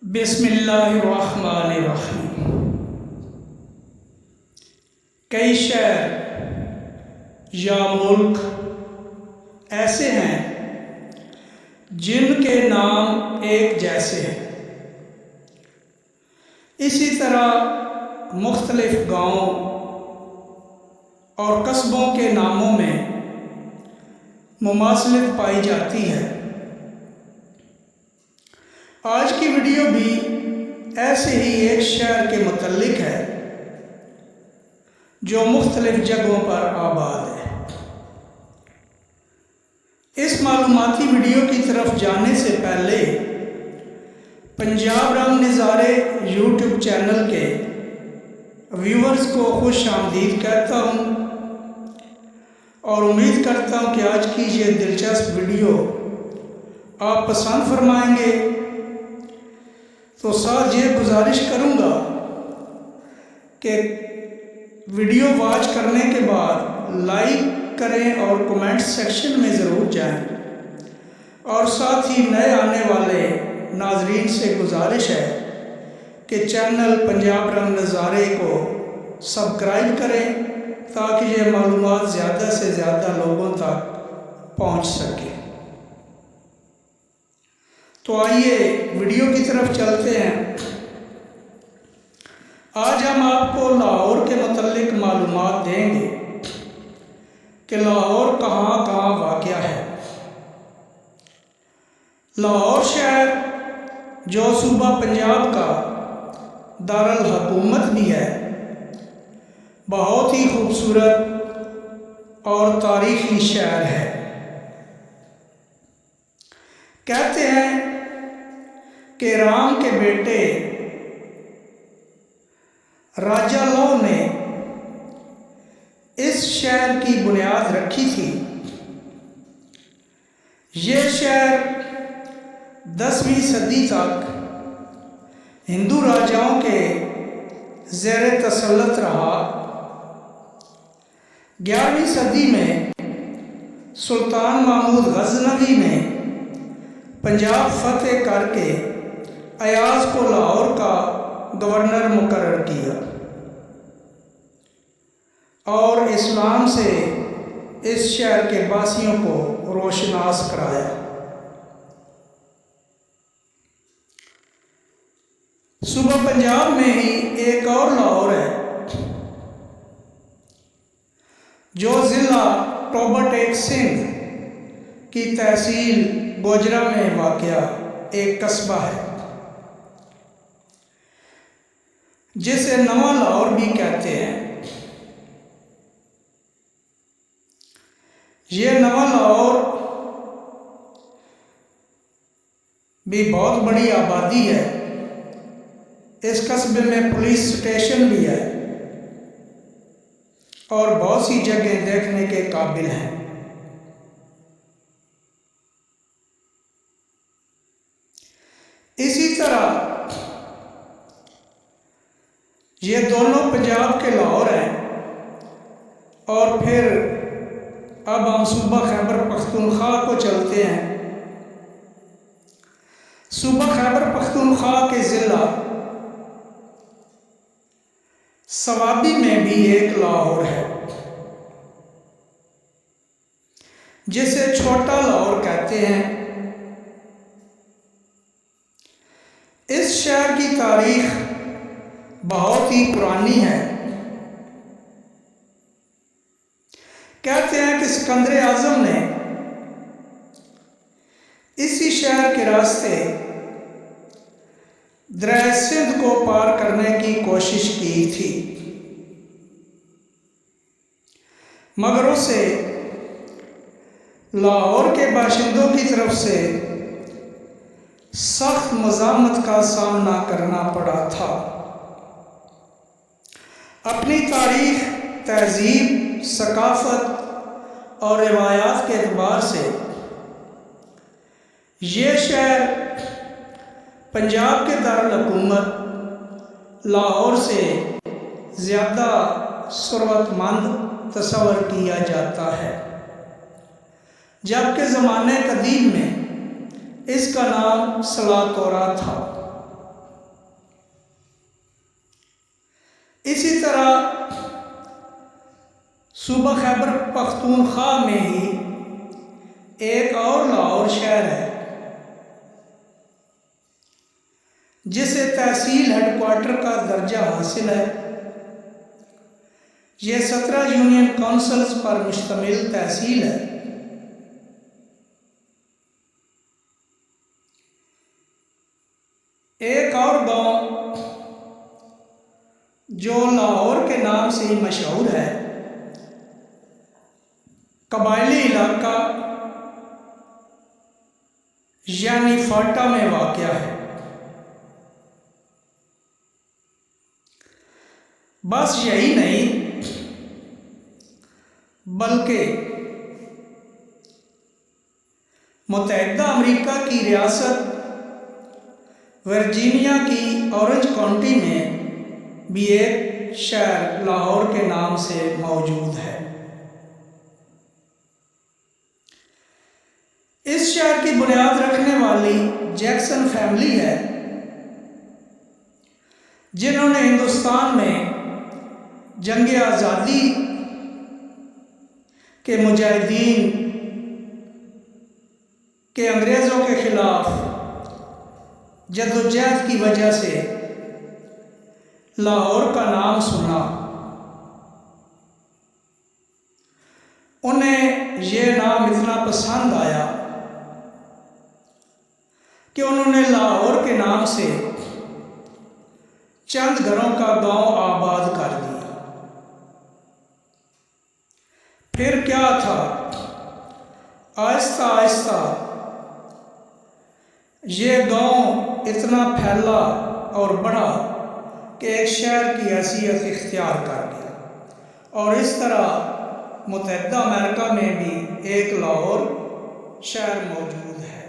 बिस्मिल्लाहिर्रहमानिर्रहीम। कई शहर या मुल्क ऐसे हैं जिनके नाम एक जैसे हैं। इसी तरह मुख्तलिफ गाँवों और कस्बों के नामों में मुमासलत पाई जाती है। आज की वीडियो भी ऐसे ही एक शहर के मुतल्लिक है जो मुख्तलिफ जगहों पर आबाद है। इस मालूमाती वीडियो की तरफ जाने से पहले पंजाब रंग नज़ारे यूट्यूब चैनल के व्यूअर्स को खुश आमदीद कहता हूँ और उम्मीद करता हूँ कि आज की ये दिलचस्प वीडियो आप पसंद फरमाएंगे। तो साथ ये गुजारिश करूँगा कि वीडियो वॉच करने के बाद लाइक करें और कमेंट सेक्शन में ज़रूर जाएं और साथ ही नए आने वाले नाजरीन से गुजारिश है कि चैनल पंजाब रंग नज़ारे को सब्सक्राइब करें ताकि ये मालूमात ज़्यादा से ज़्यादा लोगों तक पहुंच सके। तो आइए वीडियो की तरफ चलते हैं। आज हम आपको लाहौर के मुतल्लिक मालूमात देंगे कि लाहौर कहाँ कहाँ वाक़या है। लाहौर शहर जो सूबा पंजाब का दारुल हुकूमत भी है, बहुत ही खूबसूरत और तारीख़ी शहर है। कहते हैं कि राम के बेटे राजा लौ ने इस शहर की बुनियाद रखी थी। ये शहर 10वीं सदी तक हिंदू राजाओं के ज़ेर तसल्लुत रहा। 11वीं सदी में सुल्तान महमूद गजनवी ने पंजाब फतेह करके अयाज को लाहौर का गवर्नर मुकर्रर किया और इस्लाम से इस शहर के वासियों को रोशनास कराया। सूबा पंजाब में ही एक और लाहौर है जो ज़िला टोबा टेक सिंध की तहसील गोजरा में वाक़या एक कस्बा है जिसे नवा लाहौर भी कहते हैं। ये नवा लाहौर भी बहुत बड़ी आबादी है। इस कस्बे में पुलिस स्टेशन भी है और बहुत सी जगह देखने के काबिल हैं। इसी तरह ये दोनों पंजाब के लाहौर हैं। और फिर अब हम सूबा खैबर पख्तूनख्वा को चलते हैं। सूबा खैबर पख्तूनख्वा के ज़िला सवाबी में भी एक लाहौर है जिसे छोटा लाहौर कहते हैं। इस शहर की तारीख बहुत ही पुरानी है। कहते हैं कि सिकंदर आज़म ने इसी शहर के रास्ते दरिया सिंध को पार करने की कोशिश की थी, मगर उसे लाहौर के बाशिंदों की तरफ से सख्त मज़ामत का सामना करना पड़ा था। अपनी तारीख, तहजीब, सकाफ़त और रिवायात के एतबार से ये शहर पंजाब के दारुल हुकूमत लाहौर से ज़्यादा सुरवतमंद तस्वर किया जाता है, जबकि ज़माने कदीम में इसका नाम सलातोरा था। सूबा खैबर पख्तूनख्वा में ही एक और लाहौर शहर है जिसे तहसील हेडक्वार्टर का दर्जा हासिल है। यह 17 यूनियन काउंसिल्स पर मुश्तमिल तहसील है। एक और गांव जो लाहौर के नाम से ही मशहूर है, कबायली इलाका यानी फाटा में वाक़या है। बस यही नहीं बल्कि मुत्तहिदा अमेरिका की रियासत वर्जीनिया की ऑरेंज काउंटी में भी एक शहर लाहौर के नाम से मौजूद है। इस शहर की बुनियाद रखने वाली जैक्सन फैमिली है, जिन्होंने हिंदुस्तान में जंग आज़ादी के मुजाहिदीन के अंग्रेज़ों के खिलाफ जद्दोजहद की वजह से लाहौर का नाम सुना। उन्हें यह नाम इतना पसंद आया कि उन्होंने लाहौर के नाम से चंद घरों का गांव आबाद कर दिया। फिर क्या था, आहिस्ता आहिस्ता ये गांव इतना फैला और बढ़ा कि एक शहर की हैसियत इख्तियार कर गया और इस तरह मुत्तहिदा अमेरिका में भी एक लाहौर शहर मौजूद है।